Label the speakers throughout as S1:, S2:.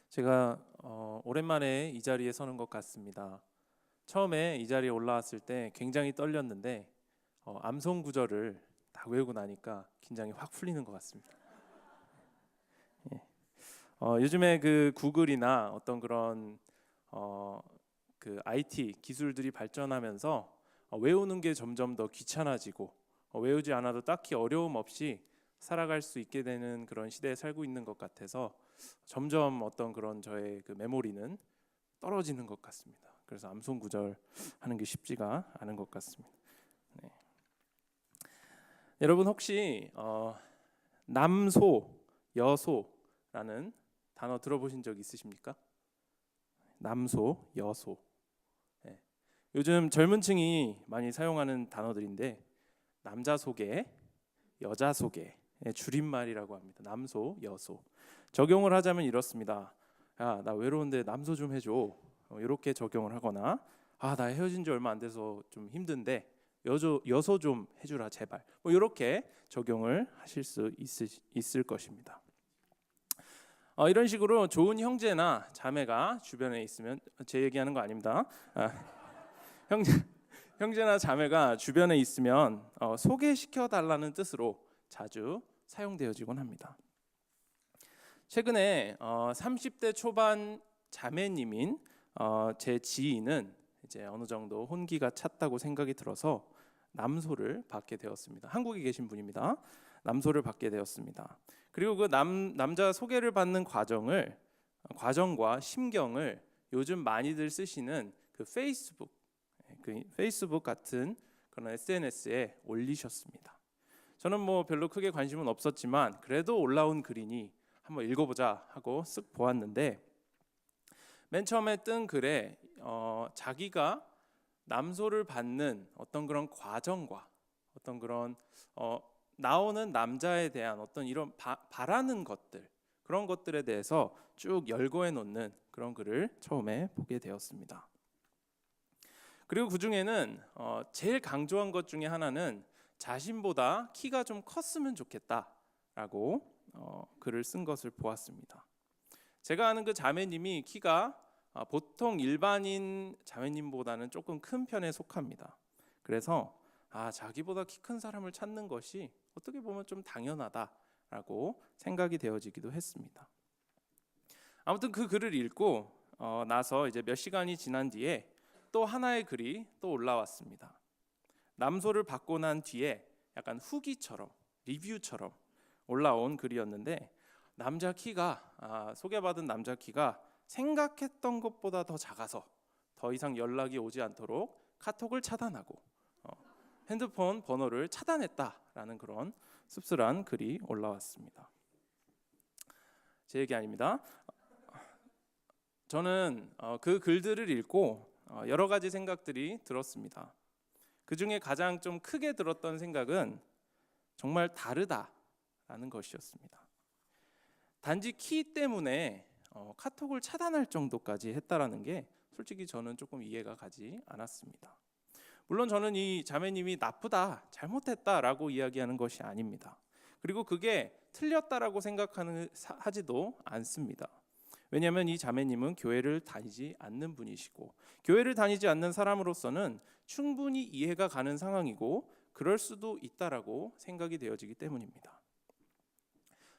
S1: 제가 오랜만에 이 자리에 서는 것 같습니다. 처음에 이 자리에 올라왔을 때 굉장히 떨렸는데 암송 구절을 다 외우고 나니까 긴장이 확 풀리는 것 같습니다. 예. 요즘에 그 구글이나 어떤 그런 그 IT 기술들이 발전하면서 외우는 게 점점 더 귀찮아지고 외우지 않아도 딱히 어려움 없이 살아갈 수 있게 되는 그런 시대에 살고 있는 것 같아서 점점 어떤 그런 저의 그 메모리는 떨어지는 것 같습니다. 그래서 암송 구절 하는 게 쉽지가 않은 것 같습니다. 네. 여러분 혹시 남소, 여소라는 단어 들어보신 적 있으십니까? 남소, 여소. 네. 요즘 젊은층이 많이 사용하는 단어들인데 남자 소개, 여자 소개의 줄임말이라고 합니다. 남소, 여소. 적용을 하자면 이렇습니다. 야, 나 외로운데 남소 좀 해줘. 이렇게 적용을 하거나, 나 헤어진 지 얼마 안 돼서 좀 힘든데 여소 좀 해주라 제발. 이렇게 적용을 하실 수 있을 것입니다. 이런 식으로 좋은 형제나 자매가 주변에 있으면, 제 얘기하는 거 아닙니다. 형제나 자매가 주변에 있으면 소개시켜 달라는 뜻으로 자주 사용되어지곤 합니다. 최근에 30대 초반 자매님인 제 지인은 이제 어느 정도 혼기가 찼다고 생각이 들어서 남소를 받게 되었습니다. 한국에 계신 분입니다. 남소를 받게 되었습니다. 그리고 그 남자 소개를 받는 과정과 심경을 요즘 많이들 쓰시는 그 페이스북 같은 그런 SNS에 올리셨습니다. 저는 뭐 별로 크게 관심은 없었지만 그래도 올라온 글이니 한번 읽어보자 하고 쓱 보았는데, 맨 처음에 뜬 글에 자기가 남소를 받는 어떤 그런 과정과 어떤 그런 나오는 남자에 대한 어떤 이런 바라는 것들, 그런 것들에 대해서 쭉 열거해 놓는 그런 글을 처음에 보게 되었습니다. 그리고 그 중에는 제일 강조한 것 중에 하나는 자신보다 키가 좀 컸으면 좋겠다라고 글을 쓴 것을 보았습니다. 제가 아는 그 자매님이 키가 보통 일반인 자매님보다는 조금 큰 편에 속합니다. 그래서 자기보다 키 큰 사람을 찾는 것이 어떻게 보면 좀 당연하다라고 생각이 되어지기도 했습니다. 아무튼 그 글을 읽고 나서 이제 몇 시간이 지난 뒤에 또 하나의 글이 또 올라왔습니다. 남소를 받고 난 뒤에 약간 후기처럼, 리뷰처럼 올라온 글이었는데, 소개받은 남자 키가 생각했던 것보다 더 작아서 더 이상 연락이 오지 않도록 카톡을 차단하고 핸드폰 번호를 차단했다라는 그런 씁쓸한 글이 올라왔습니다. 제 얘기 아닙니다. 저는 그 글들을 읽고 여러 가지 생각들이 들었습니다. 그 중에 가장 좀 크게 들었던 생각은 정말 다르다라는 것이었습니다. 단지 키 때문에 카톡을 차단할 정도까지 했다라는 게 솔직히 저는 조금 이해가 가지 않았습니다. 물론 저는 이 자매님이 나쁘다, 잘못했다라고 이야기하는 것이 아닙니다. 그리고 그게 틀렸다라고 하지도 않습니다. 왜냐하면 이 자매님은 교회를 다니지 않는 분이시고, 교회를 다니지 않는 사람으로서는 충분히 이해가 가는 상황이고 그럴 수도 있다라고 생각이 되어지기 때문입니다.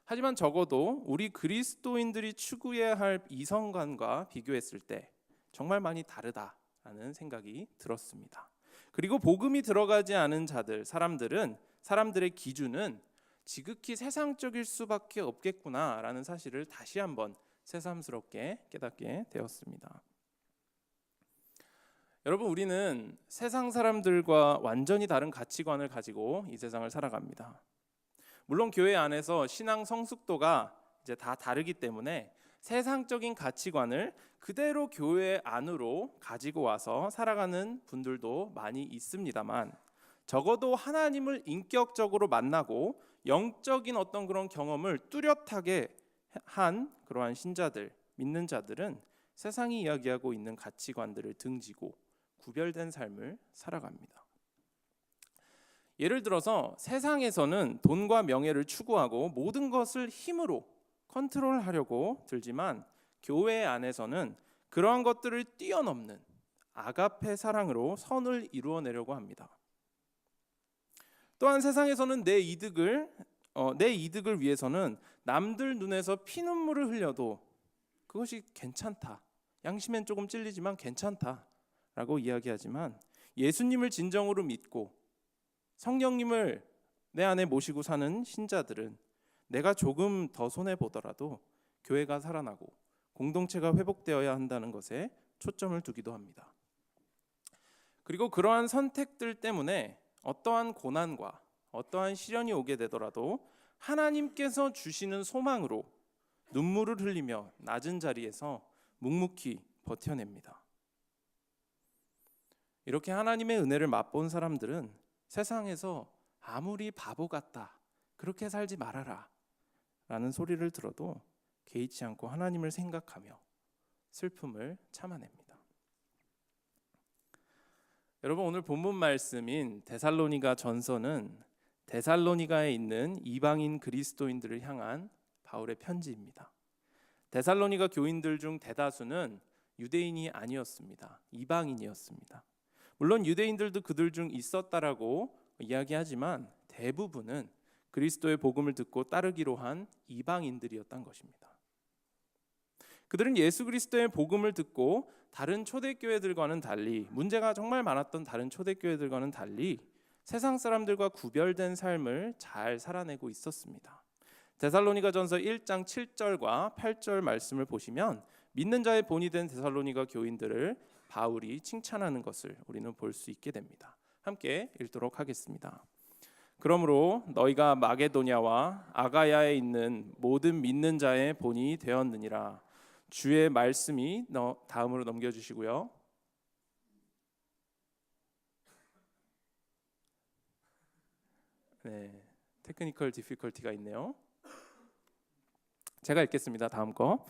S1: 하지만 적어도 우리 그리스도인들이 추구해야 할 이성관과 비교했을 때 정말 많이 다르다라는 생각이 들었습니다. 그리고 복음이 들어가지 않은 사람들의 기준은 지극히 세상적일 수밖에 없겠구나라는 사실을 다시 한번 새삼스럽게 깨닫게 되었습니다. 여러분, 우리는 세상 사람들과 완전히 다른 가치관을 가지고 이 세상을 살아갑니다. 물론 교회 안에서 신앙 성숙도가 이제 다 다르기 때문에 세상적인 가치관을 그대로 교회 안으로 가지고 와서 살아가는 분들도 많이 있습니다만, 적어도 하나님을 인격적으로 만나고 영적인 어떤 그런 경험을 뚜렷하게 한 그러한 신자들, 믿는 자들은 세상이 이야기하고 있는 가치관들을 등지고 구별된 삶을 살아갑니다. 예를 들어서 세상에서는 돈과 명예를 추구하고 모든 것을 힘으로 컨트롤하려고 들지만, 교회 안에서는 그러한 것들을 뛰어넘는 아가페 사랑으로 선을 이루어내려고 합니다. 또한 세상에서는 내 이득을 위해서는 남들 눈에서 피눈물을 흘려도 그것이 괜찮다. 양심엔 조금 찔리지만 괜찮다라고 이야기하지만 예수님을 진정으로 믿고 성령님을 내 안에 모시고 사는 신자들은 내가 조금 더 손해보더라도 교회가 살아나고 공동체가 회복되어야 한다는 것에 초점을 두기도 합니다. 그리고 그러한 선택들 때문에 어떠한 고난과 어떠한 시련이 오게 되더라도 하나님께서 주시는 소망으로 눈물을 흘리며 낮은 자리에서 묵묵히 버텨냅니다. 이렇게 하나님의 은혜를 맛본 사람들은 세상에서 아무리 바보 같다, 그렇게 살지 말아라 라는 소리를 들어도 개의치 않고 하나님을 생각하며 슬픔을 참아냅니다. 여러분, 오늘 본문 말씀인 데살로니가 전서는 데살로니가에 있는 이방인 그리스도인들을 향한 바울의 편지입니다. 데살로니가 교인들 중 대다수는 유대인이 아니었습니다. 이방인이었습니다. 물론 유대인들도 그들 중 있었다라고 이야기하지만 대부분은 그리스도의 복음을 듣고 따르기로 한 이방인들이었던 것입니다. 그들은 예수 그리스도의 복음을 듣고 다른 초대교회들과는 달리, 문제가 정말 많았던 다른 초대교회들과는 달리 세상 사람들과 구별된 삶을 잘 살아내고 있었습니다. 데살로니가전서 1장 7절과 8절 말씀을 보시면 믿는 자의 본이 된 데살로니가 교인들을 바울이 칭찬하는 것을 우리는 볼 수 있게 됩니다. 함께 읽도록 하겠습니다. 그러므로 너희가 마게도냐와 아가야에 있는 모든 믿는 자의 본이 되었느니라. 주의 말씀이 다음으로 넘겨주시고요. 네, 테크니컬 디피컬티가 있네요. 제가 읽겠습니다. 다음 거.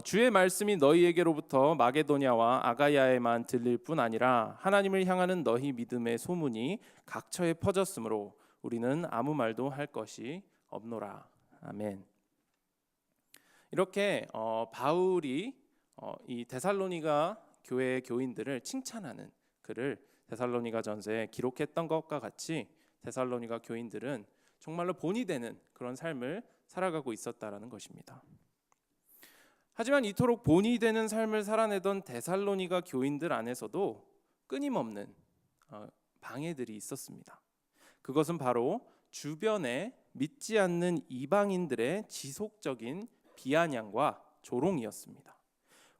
S1: 주의 말씀이 너희에게로부터 마게도냐와 아가야에만 들릴 뿐 아니라 하나님을 향하는 너희 믿음의 소문이 각처에 퍼졌으므로 우리는 아무 말도 할 것이 없노라. 아멘. 이렇게 바울이 이 데살로니가 교회의 교인들을 칭찬하는 글을 데살로니가전서에 기록했던 것과 같이 데살로니가 교인들은 정말로 본이 되는 그런 삶을 살아가고 있었다라는 것입니다. 하지만 이토록 본이 되는 삶을 살아내던 데살로니가 교인들 안에서도 끊임없는 방해들이 있었습니다. 그것은 바로 주변에 믿지 않는 이방인들의 지속적인 비아냥과 조롱이었습니다.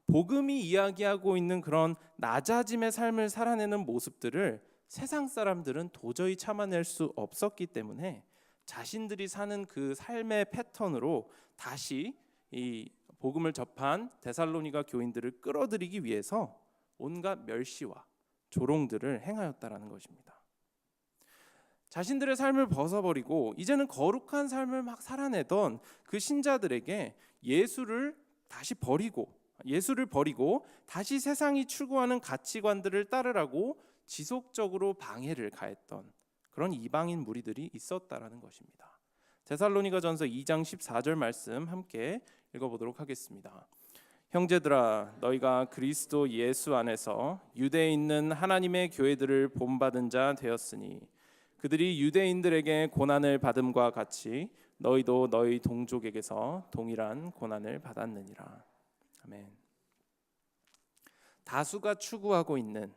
S1: 복음이 이야기하고 있는 그런 낮아짐의 삶을 살아내는 모습들을 세상 사람들은 도저히 참아낼 수 없었기 때문에 자신들이 사는 그 삶의 패턴으로 다시 이 복음을 접한 데살로니가 교인들을 끌어들이기 위해서 온갖 멸시와 조롱들을 행하였다라는 것입니다. 자신들의 삶을 벗어버리고 이제는 거룩한 삶을 막 살아내던 그 신자들에게 예수를 버리고 다시 세상이 추구하는 가치관들을 따르라고 지속적으로 방해를 가했던 그런 이방인 무리들이 있었다라는 것입니다. 데살로니가전서 2장 14절 말씀 함께 읽어보도록 하겠습니다. 형제들아, 너희가 그리스도 예수 안에서 유대에 있는 하나님의 교회들을 본받은 자 되었으니 그들이 유대인들에게 고난을 받음과 같이 너희도 너희 동족에게서 동일한 고난을 받았느니라. 아멘. 다수가 추구하고 있는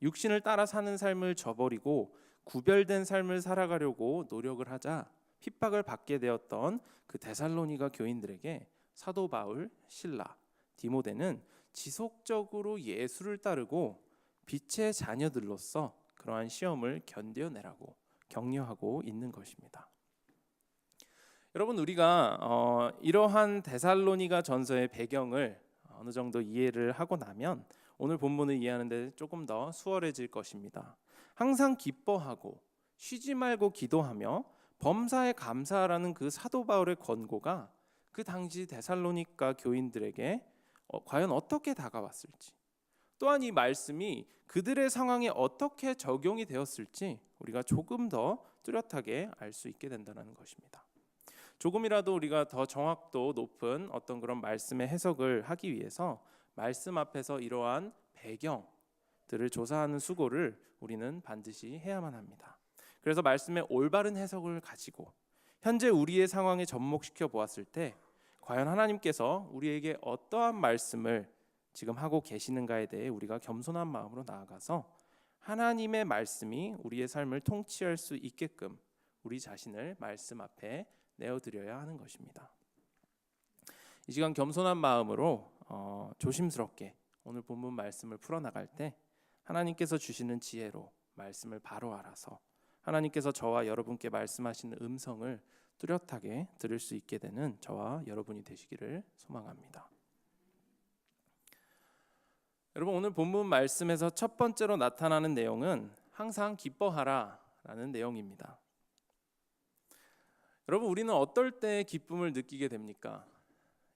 S1: 육신을 따라 사는 삶을 저버리고 구별된 삶을 살아가려고 노력을 하자 핍박을 받게 되었던 그 데살로니가 교인들에게 사도 바울, 실라, 디모데는 지속적으로 예수를 따르고 빛의 자녀들로서 그러한 시험을 견뎌내라고 격려하고 있는 것입니다. 여러분, 우리가 이러한 데살로니가 전서의 배경을 어느 정도 이해를 하고 나면 오늘 본문을 이해하는 데 조금 더 수월해질 것입니다. 항상 기뻐하고 쉬지 말고 기도하며 범사에 감사하라는 그 사도 바울의 권고가 그 당시 데살로니가 교인들에게 과연 어떻게 다가왔을지, 또한 이 말씀이 그들의 상황에 어떻게 적용이 되었을지 우리가 조금 더 뚜렷하게 알 수 있게 된다는 것입니다. 조금이라도 우리가 더 정확도 높은 어떤 그런 말씀의 해석을 하기 위해서 말씀 앞에서 이러한 배경들을 조사하는 수고를 우리는 반드시 해야만 합니다. 그래서 말씀의 올바른 해석을 가지고 현재 우리의 상황에 접목시켜 보았을 때 과연 하나님께서 우리에게 어떠한 말씀을 지금 하고 계시는가에 대해 우리가 겸손한 마음으로 나아가서 하나님의 말씀이 우리의 삶을 통치할 수 있게끔 우리 자신을 말씀 앞에 내어드려야 하는 것입니다. 이 시간 겸손한 마음으로 조심스럽게 오늘 본문 말씀을 풀어나갈 때 하나님께서 주시는 지혜로 말씀을 바로 알아서 하나님께서 저와 여러분께 말씀하시는 음성을 뚜렷하게 들을 수 있게 되는 저와 여러분이 되시기를 소망합니다. 여러분, 오늘 본문 말씀에서 첫 번째로 나타나는 내용은 항상 기뻐하라 라는 내용입니다. 여러분, 우리는 어떨 때 기쁨을 느끼게 됩니까?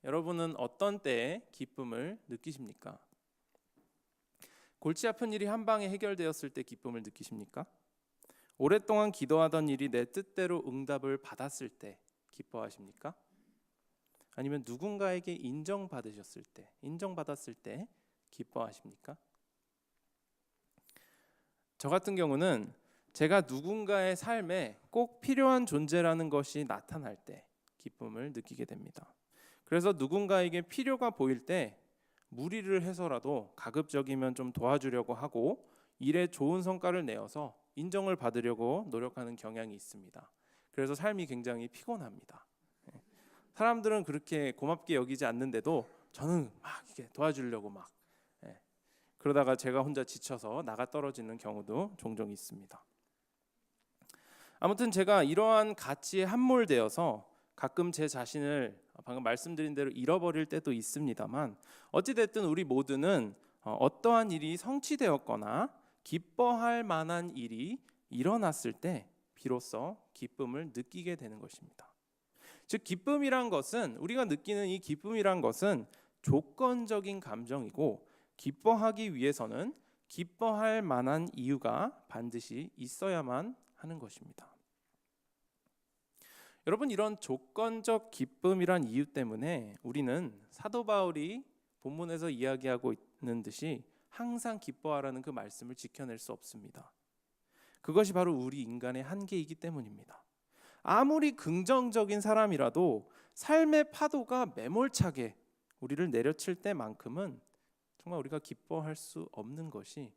S1: 여러분은 어떤 때에 기쁨을 느끼십니까? 골치 아픈 일이 한 방에 해결되었을 때 기쁨을 느끼십니까? 오랫동안 기도하던 일이 내 뜻대로 응답을 받았을 때 기뻐하십니까? 아니면 누군가에게 인정받았을 때 기뻐하십니까? 저 같은 경우는 제가 누군가의 삶에 꼭 필요한 존재라는 것이 나타날 때 기쁨을 느끼게 됩니다. 그래서 누군가에게 필요가 보일 때 무리를 해서라도 가급적이면 좀 도와주려고 하고 일에 좋은 성과를 내어서 인정을 받으려고 노력하는 경향이 있습니다. 그래서 삶이 굉장히 피곤합니다. 사람들은 그렇게 고맙게 여기지 않는데도 저는 막 이렇게 도와주려고 그러다가 제가 혼자 지쳐서 나가 떨어지는 경우도 종종 있습니다. 아무튼 제가 이러한 가치에 함몰되어서 가끔 제 자신을 방금 말씀드린 대로 잃어버릴 때도 있습니다만 어찌됐든 우리 모두는 어떠한 일이 성취되었거나 기뻐할 만한 일이 일어났을 때 비로소 기쁨을 느끼게 되는 것입니다. 즉 기쁨이란 것은 우리가 느끼는 이 기쁨이란 것은 조건적인 감정이고 기뻐하기 위해서는 기뻐할 만한 이유가 반드시 있어야만 하는 것입니다. 여러분, 이런 조건적 기쁨이란 이유 때문에 우리는 사도 바울이 본문에서 이야기하고 있는 듯이 항상 기뻐하라는 그 말씀을 지켜낼 수 없습니다. 그것이 바로 우리 인간의 한계이기 때문입니다. 아무리 긍정적인 사람이라도 삶의 파도가 매몰차게 우리를 내려칠 때만큼은 정말 우리가 기뻐할 수 없는 것이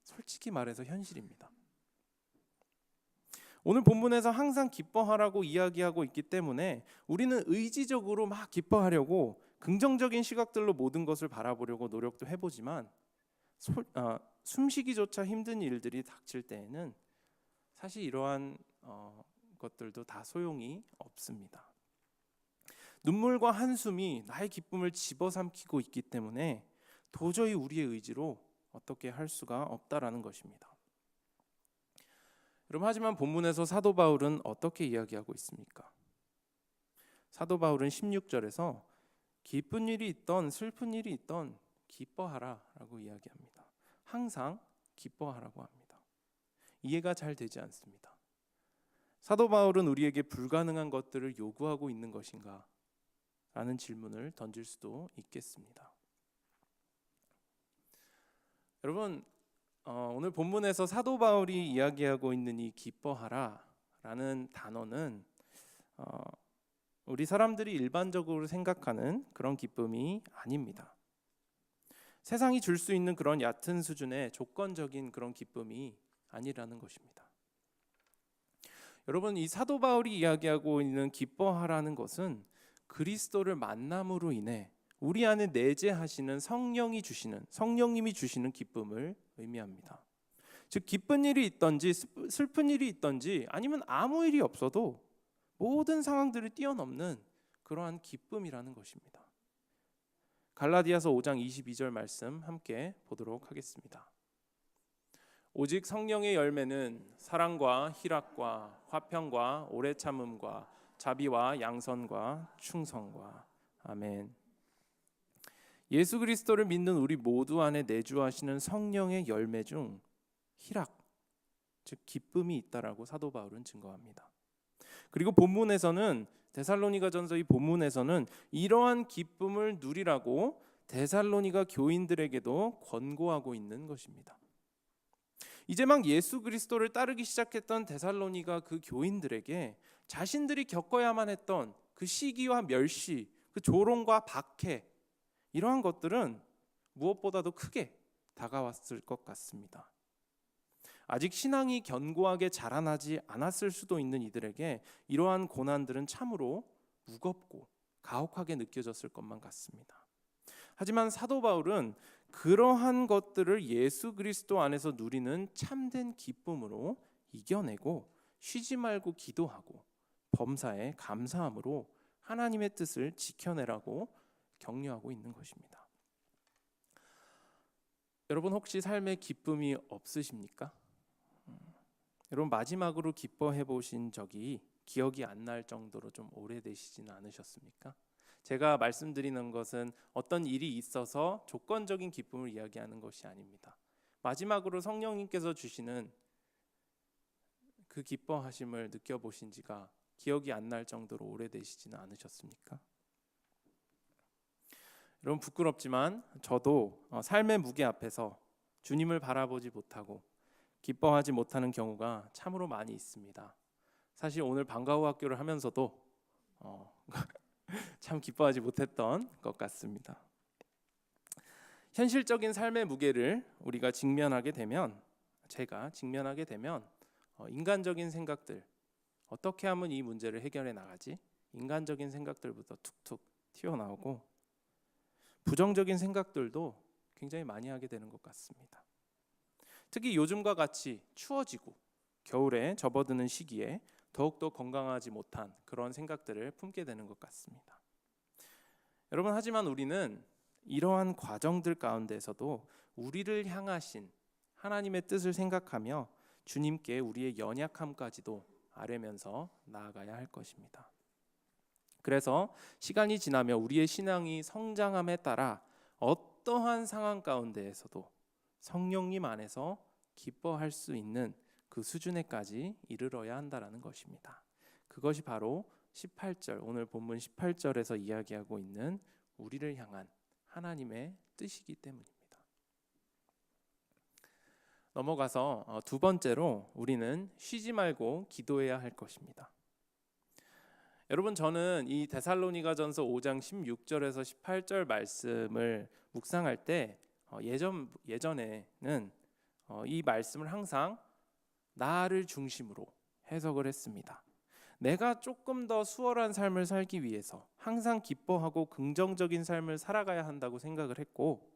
S1: 솔직히 말해서 현실입니다. 오늘 본문에서 항상 기뻐하라고 이야기하고 있기 때문에 우리는 의지적으로 막 기뻐하려고 긍정적인 시각들로 모든 것을 바라보려고 노력도 해보지만 숨쉬기조차 힘든 일들이 닥칠 때에는 사실 이러한 것들도 다 소용이 없습니다. 눈물과 한숨이 나의 기쁨을 집어삼키고 있기 때문에 도저히 우리의 의지로 어떻게 할 수가 없다라는 것입니다. 여러분, 하지만 본문에서 사도 바울은 어떻게 이야기하고 있습니까? 사도 바울은 16절에서 기쁜 일이 있던 슬픈 일이 있던 기뻐하라 라고 이야기합니다. 항상 기뻐하라고 합니다. 이해가 잘 되지 않습니다. 사도 바울은 우리에게 불가능한 것들을 요구하고 있는 것인가? 라는 질문을 던질 수도 있겠습니다. 여러분, 오늘 본문에서 사도 바울이 이야기하고 있는 이 기뻐하라 라는 단어는 우리 사람들이 일반적으로 생각하는 그런 기쁨이 아닙니다. 세상이 줄 수 있는 그런 얕은 수준의 조건적인 그런 기쁨이 아니라는 것입니다. 여러분, 이 사도 바울이 이야기하고 있는 기뻐하라는 것은 그리스도를 만남으로 인해 우리 안에 내재하시는 성령님이 주시는 기쁨을 의미합니다. 즉 기쁜 일이 있든지 슬픈 일이 있든지 아니면 아무 일이 없어도 모든 상황들을 뛰어넘는 그러한 기쁨이라는 것입니다. 갈라디아서 5장 22절 말씀 함께 보도록 하겠습니다. 오직 성령의 열매는 사랑과 희락과 화평과 오래 참음과 자비와 양선과 충성과 아멘. 예수 그리스도를 믿는 우리 모두 안에 내주하시는 성령의 열매 중 희락, 즉 기쁨이 있다라고 사도 바울은 증거합니다. 그리고 본문에서는 데살로니가전서 이 본문에서는 이러한 기쁨을 누리라고 데살로니가 교인들에게도 권고하고 있는 것입니다. 이제 막 예수 그리스도를 따르기 시작했던 데살로니가 그 교인들에게 자신들이 겪어야만 했던 그 시기와 멸시, 그 조롱과 박해, 이러한 것들은 무엇보다도 크게 다가왔을 것 같습니다. 아직 신앙이 견고하게 자라나지 않았을 수도 있는 이들에게 이러한 고난들은 참으로 무겁고 가혹하게 느껴졌을 것만 같습니다. 하지만 사도 바울은 그러한 것들을 예수 그리스도 안에서 누리는 참된 기쁨으로 이겨내고 쉬지 말고 기도하고 범사에 감사함으로 하나님의 뜻을 지켜내라고 격려하고 있는 것입니다. 여러분 혹시 삶에 기쁨이 없으십니까? 여러분 마지막으로 기뻐해 보신 적이 기억이 안 날 정도로 좀 오래되시지는 않으셨습니까? 제가 말씀드리는 것은 어떤 일이 있어서 조건적인 기쁨을 이야기하는 것이 아닙니다. 마지막으로 성령님께서 주시는 그 기뻐하심을 느껴보신 지가 기억이 안 날 정도로 오래되시지는 않으셨습니까? 여러분 부끄럽지만 저도 삶의 무게 앞에서 주님을 바라보지 못하고 기뻐하지 못하는 경우가 참으로 많이 있습니다. 사실 오늘 방과후 학교를 하면서도 참 기뻐하지 못했던 것 같습니다. 현실적인 삶의 무게를 우리가 직면하게 되면, 제가 직면하게 되면 인간적인 생각들, 어떻게 하면 이 문제를 해결해 나가지? 인간적인 생각들부터 툭툭 튀어나오고 부정적인 생각들도 굉장히 많이 하게 되는 것 같습니다. 특히 요즘과 같이 추워지고 겨울에 접어드는 시기에 더욱더 건강하지 못한 그런 생각들을 품게 되는 것 같습니다. 여러분 하지만 우리는 이러한 과정들 가운데서도 우리를 향하신 하나님의 뜻을 생각하며 주님께 우리의 연약함까지도 아뢰면서 나아가야 할 것입니다. 그래서 시간이 지나며 우리의 신앙이 성장함에 따라 어떠한 상황 가운데에서도 성령님 안에서 기뻐할 수 있는 그 수준에까지 이르러야 한다라는 것입니다. 그것이 바로 18절, 오늘 본문 18절에서 이야기하고 있는 우리를 향한 하나님의 뜻이기 때문입니다. 넘어가서 두 번째로 우리는 쉬지 말고 기도해야 할 것입니다. 여러분 저는 이 데살로니가전서 5장 16절에서 18절 말씀을 묵상할 때 예전에는 이 말씀을 항상 나를 중심으로 해석을 했습니다. 내가 조금 더 수월한 삶을 살기 위해서 항상 기뻐하고 긍정적인 삶을 살아가야 한다고 생각을 했고,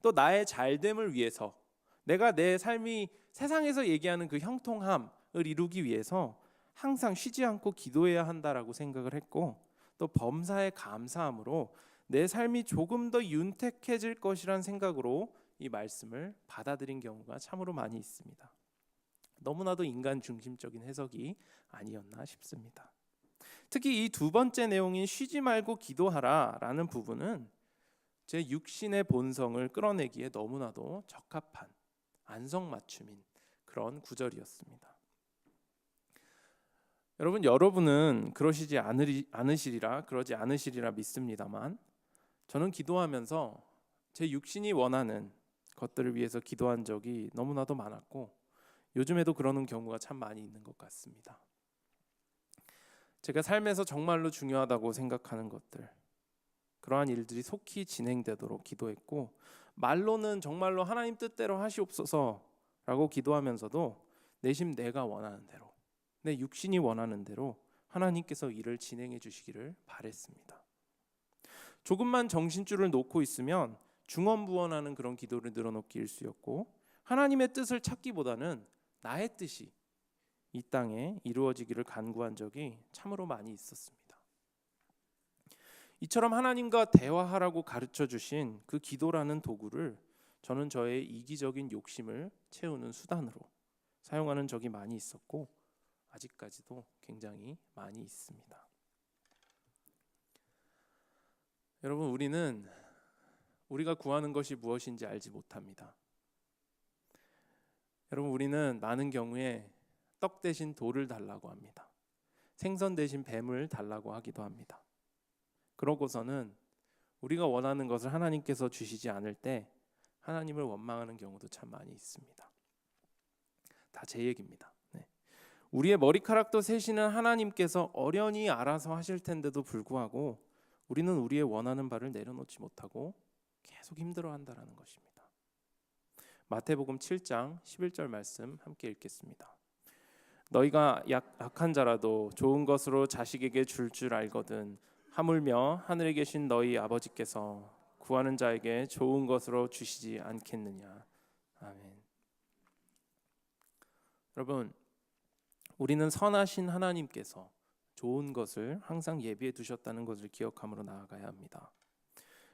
S1: 또 나의 잘됨을 위해서 내가 내 삶이 세상에서 얘기하는 그 형통함을 이루기 위해서 항상 쉬지 않고 기도해야 한다라고 생각을 했고, 또 범사에 감사함으로 내 삶이 조금 더 윤택해질 것이란 생각으로 이 말씀을 받아들인 경우가 참으로 많이 있습니다. 너무나도 인간 중심적인 해석이 아니었나 싶습니다. 특히 이 두 번째 내용인 쉬지 말고 기도하라라는 부분은 제 육신의 본성을 끌어내기에 너무나도 적합한 안성맞춤인 그런 구절이었습니다. 여러분은 그러지 않으시리라 믿습니다만, 저는 기도하면서 제 육신이 원하는 것들을 위해서 기도한 적이 너무나도 많았고 요즘에도 그러는 경우가 참 많이 있는 것 같습니다. 제가 삶에서 정말로 중요하다고 생각하는 것들, 그러한 일들이 속히 진행되도록 기도했고, 말로는 정말로 하나님 뜻대로 하시옵소서라고 기도하면서도 내심 내가 원하는 대로, 내 육신이 원하는 대로 하나님께서 일을 진행해 주시기를 바랬습니다. 조금만 정신줄을 놓고 있으면 중언부언하는 그런 기도를 늘어놓기 일쑤였고, 하나님의 뜻을 찾기보다는 나의 뜻이 이 땅에 이루어지기를 간구한 적이 참으로 많이 있었습니다. 이처럼 하나님과 대화하라고 가르쳐 주신 그 기도라는 도구를 저는 저의 이기적인 욕심을 채우는 수단으로 사용하는 적이 많이 있었고 아직까지도 굉장히 많이 있습니다. 여러분, 우리가 구하는 것이 무엇인지 알지 못합니다. 여러분, 우리는 많은 경우에 떡 대신 돌을 달라고 합니다. 생선 대신 뱀을 달라고 하기도 합니다. 그러고서는 우리가 원하는 것을 하나님께서 주시지 않을 때 하나님을 원망하는 경우도 참 많이 있습니다. 다 제 얘기입니다. 네. 우리의 머리카락도 세시는 하나님께서 어련히 알아서 하실 텐데도 불구하고 우리는 우리의 원하는 바를 내려놓지 못하고 계속 힘들어한다라는 것입니다. 마태복음 7장 11절 말씀 함께 읽겠습니다. 너희가 약한 자라도 좋은 것으로 자식에게 줄 알거든 하물며 하늘에 계신 너희 아버지께서 구하는 자에게 좋은 것으로 주시지 않겠느냐. 아멘. 여러분, 우리는 선하신 하나님께서 좋은 것을 항상 예비해 두셨다는 것을 기억함으로 나아가야 합니다.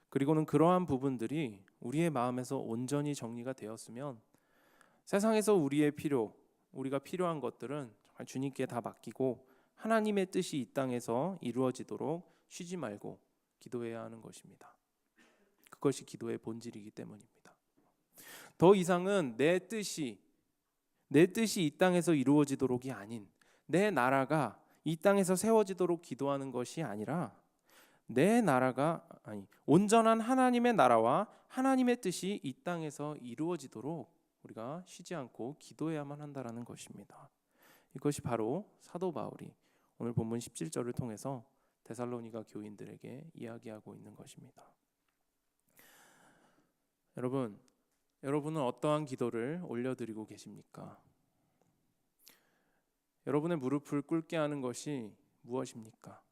S1: 그리고는 그러한 부분들이 우리의 마음에서 온전히 정리가 되었으면 세상에서 우리의 우리가 필요한 것들은 정말 주님께 다 맡기고 하나님의 뜻이 이 땅에서 이루어지도록 쉬지 말고 기도해야 하는 것입니다. 그것이 기도의 본질이기 때문입니다. 더 이상은 내 뜻이 이 땅에서 이루어지도록이 아닌 내 나라가 이 땅에서 세워지도록 기도하는 것이 아니라 온전한 하나님의 나라와 하나님의 뜻이 이 땅에서 이루어지도록 우리가 쉬지 않고 기도해야만 한다라는 것입니다. 이것이 바로 사도 바울이 오늘 본문 17절을 통해서 데살로니가 교인들에게 이야기하고 있는 것입니다. 여러분은 어떠한 기도를 올려드리고 계십니까? 여러분의 무릎을 꿇게 하는 것이 무엇입니까?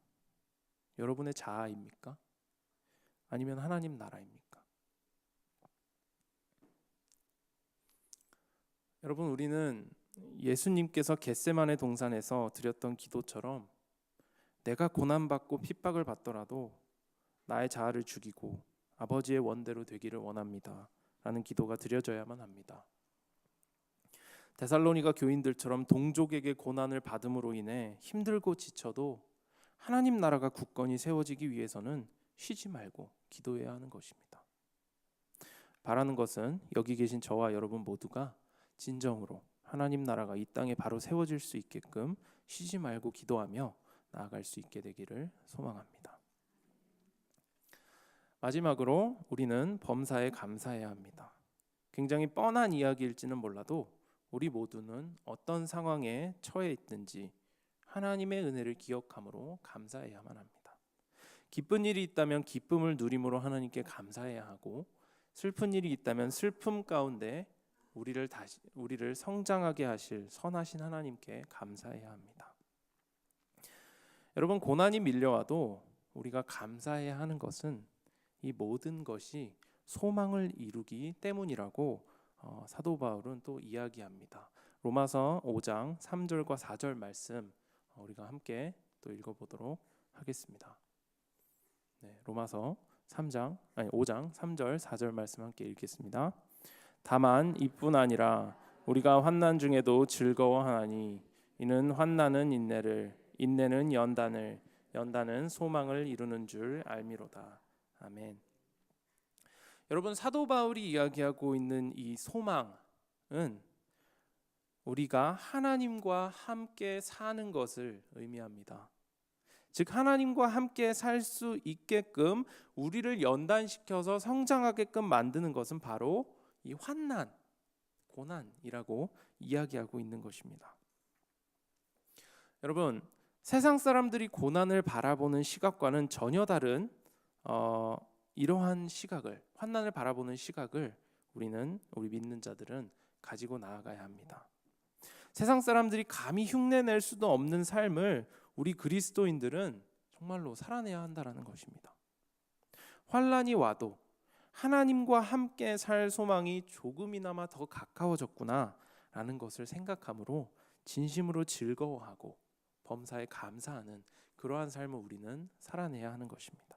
S1: 여러분의 자아입니까? 아니면 하나님 나라입니까? 여러분, 우리는 예수님께서 겟세마네 동산에서 드렸던 기도처럼 내가 고난받고 핍박을 받더라도 나의 자아를 죽이고 아버지의 원대로 되기를 원합니다 라는 기도가 드려져야만 합니다. 데살로니가 교인들처럼 동족에게 고난을 받음으로 인해 힘들고 지쳐도 하나님 나라가 굳건히 세워지기 위해서는 쉬지 말고 기도해야 하는 것입니다. 바라는 것은 여기 계신 저와 여러분 모두가 진정으로 하나님 나라가 이 땅에 바로 세워질 수 있게끔 쉬지 말고 기도하며 나아갈 수 있게 되기를 소망합니다. 마지막으로 우리는 범사에 감사해야 합니다. 굉장히 뻔한 이야기일지는 몰라도 우리 모두는 어떤 상황에 처해 있든지 하나님의 은혜를 기억함으로 감사해야만 합니다. 기쁜 일이 있다면 기쁨을 누림으로 하나님께 감사해야 하고 슬픈 일이 있다면 슬픔 가운데 우리를 성장하게 하실 선하신 하나님께 감사해야 합니다. 여러분, 고난이 밀려와도 우리가 감사해야 하는 것은 이 모든 것이 소망을 이루기 때문이라고 사도 바울은 또 이야기합니다. 로마서 5장 3절과 4절 말씀 우리가 함께 또 읽어보도록 하겠습니다. 네, 로마서 5장 3절 4절 말씀 함께 읽겠습니다. 다만 이뿐 아니라 우리가 환난 중에도 즐거워하나니 이는 환난은 인내를, 인내는 연단을, 연단은 소망을 이루는 줄 알미로다. 아멘. 여러분, 사도 바울이 이야기하고 있는 이 소망은 우리가 하나님과 함께 사는 것을 의미합니다. 즉 하나님과 함께 살 수 있게끔 우리를 연단시켜서 성장하게끔 만드는 것은 바로 이 환난, 고난이라고 이야기하고 있는 것입니다. 여러분, 세상 사람들이 고난을 바라보는 시각과는 전혀 다른 이러한 시각을, 환난을 바라보는 시각을 우리 믿는 자들은 가지고 나아가야 합니다. 세상 사람들이 감히 흉내낼 수도 없는 삶을 우리 그리스도인들은 정말로 살아내야 한다라는 것입니다. 환난이 와도 하나님과 함께 살 소망이 조금이나마 더 가까워졌구나라는 것을 생각함으로 진심으로 즐거워하고 범사에 감사하는 그러한 삶을 우리는 살아내야 하는 것입니다.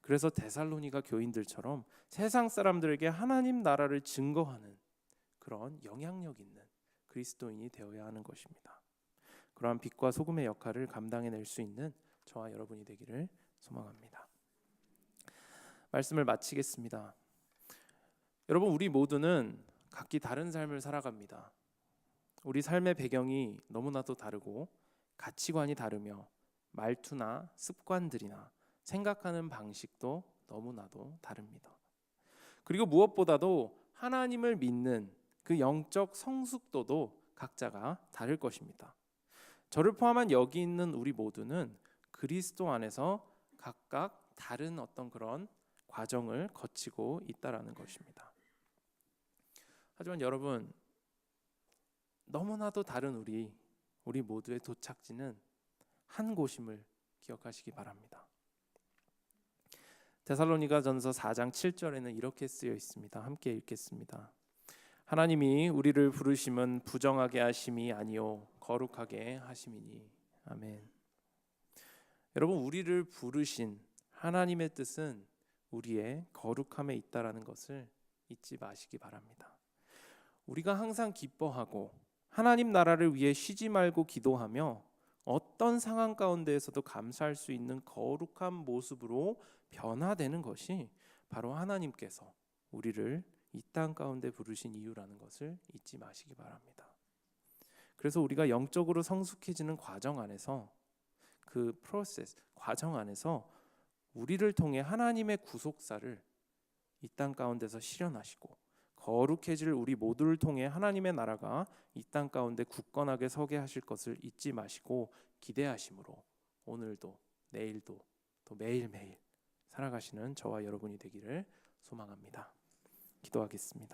S1: 그래서 데살로니가 교인들처럼 세상 사람들에게 하나님 나라를 증거하는 그런 영향력 있는 그리스도인이 되어야 하는 것입니다. 그러한 빛과 소금의 역할을 감당해낼 수 있는 저와 여러분이 되기를 소망합니다. 말씀을 마치겠습니다. 여러분, 우리 모두는 각기 다른 삶을 살아갑니다. 우리 삶의 배경이 너무나도 다르고 가치관이 다르며 말투나 습관들이나 생각하는 방식도 너무나도 다릅니다. 그리고 무엇보다도 하나님을 믿는 그 영적 성숙도도 각자가 다를 것입니다. 저를 포함한 여기 있는 우리 모두는 그리스도 안에서 각각 다른 어떤 그런 과정을 거치고 있다라는 것입니다. 하지만 여러분, 너무나도 다른 우리 모두의 도착지는 한 곳임을 기억하시기 바랍니다. 데살로니가전서 4장 7절에는 이렇게 쓰여 있습니다. 함께 읽겠습니다. 하나님이 우리를 부르심은 부정하게 하심이 아니요 거룩하게 하심이니. 아멘. 여러분, 우리를 부르신 하나님의 뜻은 우리의 거룩함에 있다라는 것을 잊지 마시기 바랍니다. 우리가 항상 기뻐하고 하나님 나라를 위해 쉬지 말고 기도하며 어떤 상황 가운데에서도 감사할 수 있는 거룩한 모습으로 변화되는 것이 바로 하나님께서 우리를 이 땅 가운데 부르신 이유라는 것을 잊지 마시기 바랍니다. 그래서 우리가 영적으로 성숙해지는 과정 안에서 그 과정 안에서 우리를 통해 하나님의 구속사를 이 땅 가운데서 실현하시고 거룩해질 우리 모두를 통해 하나님의 나라가 이 땅 가운데 굳건하게 서게 하실 것을 잊지 마시고 기대하심으로 오늘도 내일도 또 매일매일 살아가시는 저와 여러분이 되기를 소망합니다. 기도하겠습니다.